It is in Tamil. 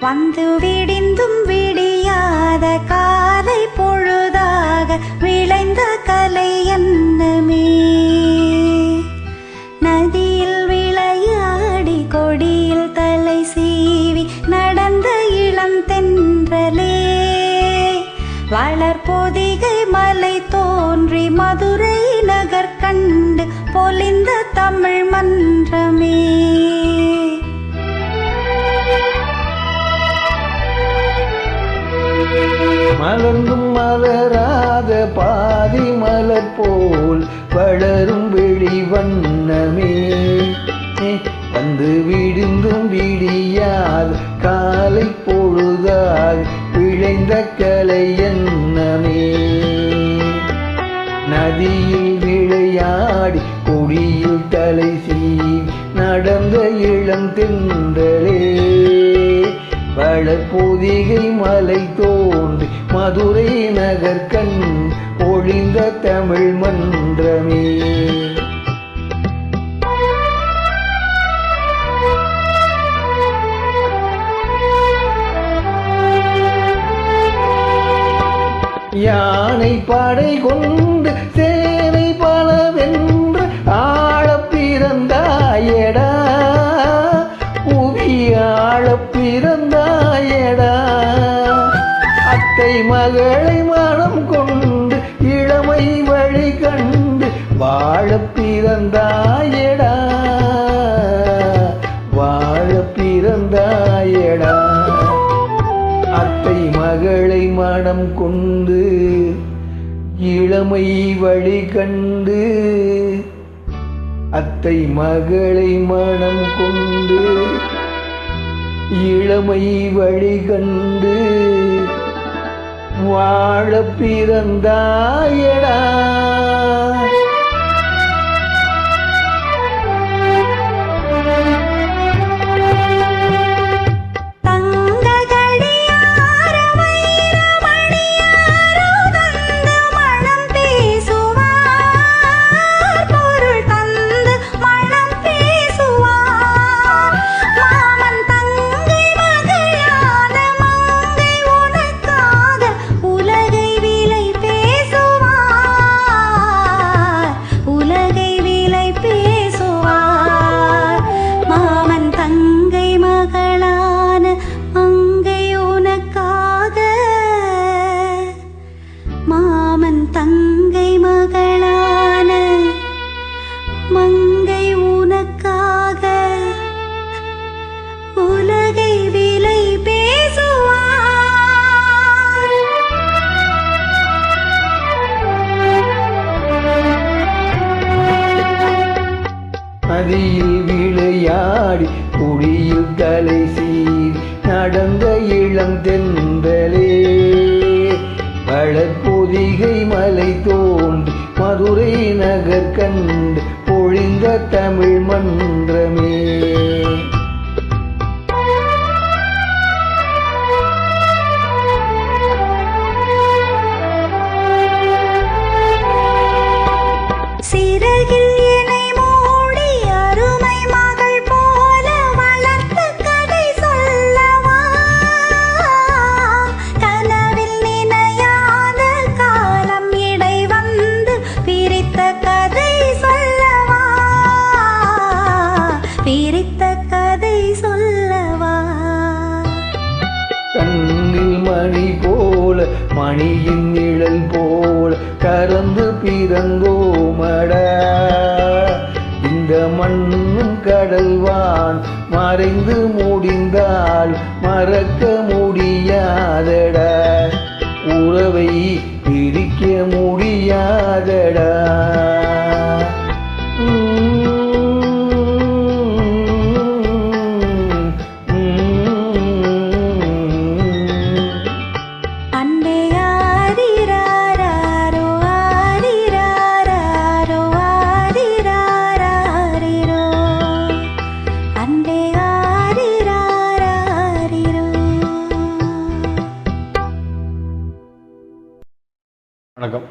வந்து விடிந்தும் விடியாத காலை பொழுதாக விளைந்த கலை என்னமே. நதியில் விளையாடி கொடியில் தலை சீவி நடந்த இளம் தென்றலே. வளர்பொதிகை மலை தோன்றி மதுரை நகர் கண்டு பொலிந்த தமிழ் மன்றமே. மலர்ந்தும் மலராத பாதி மலர் போல் வளரும் வெளி வண்ணமே. வந்து விடிந்தும் விடியால் காலை பொழுதால் விளைந்த கலை எண்ணமே. நதியில் விளையாடி கொடியில் தலை சீவி நடந்த இளம் தென்றலே. வளர்பொதிகை மலை தோன்றி மதுரை நகர் கண் பொழிந்த தமிழ் மன்றமே. யானை படை கொண்டு சேனை பலவென்று ஆழ பிறந்தாயடா. புவி ஆழ பிறந்தாயடா. அத்தை மகளை மனம் கொண்டு இளமை வழி கண்டு வாழ பிறந்தாயடா. வாழ பிறந்தாயடா. அத்தை மகளை மனம் கொண்டு இளமை வழி கண்டு. அத்தை மகளை மனம் கொண்டு இளமை வழி கண்டு வாழ பிறந்தாயடா. மாமன் தங்கை மகளான மங்கை உனக்காக உலகை விலை பேசுவார். நதியில் விளையாடி குடியில் தலை சீவி நடந்த இளம் தென்றலே. வளர்பொதிகை மலை தோன்றி மதுரை நகர் கண்டு பொழிந்த தமிழ் மன்றமே. சிறகில் இணை மூடி அருமை மகள் போல வளர்த்த கதை சொல்லவா. கனவில் நினையாத காலம் இடை வந்து பிரித்த கதை சொல்லவா. பிரித்த கதை சொல்லவா. கண்ணில் மணி போல மணியின் நிழல் போல கறந்து பிறந்தோமடா. இந்த மண்ணும் கடல்வான் மறைந்து முடிந்தால் மறக்க முடியாதடா. உறவை பிரிக்க முடியாதடா. வணக்கம்.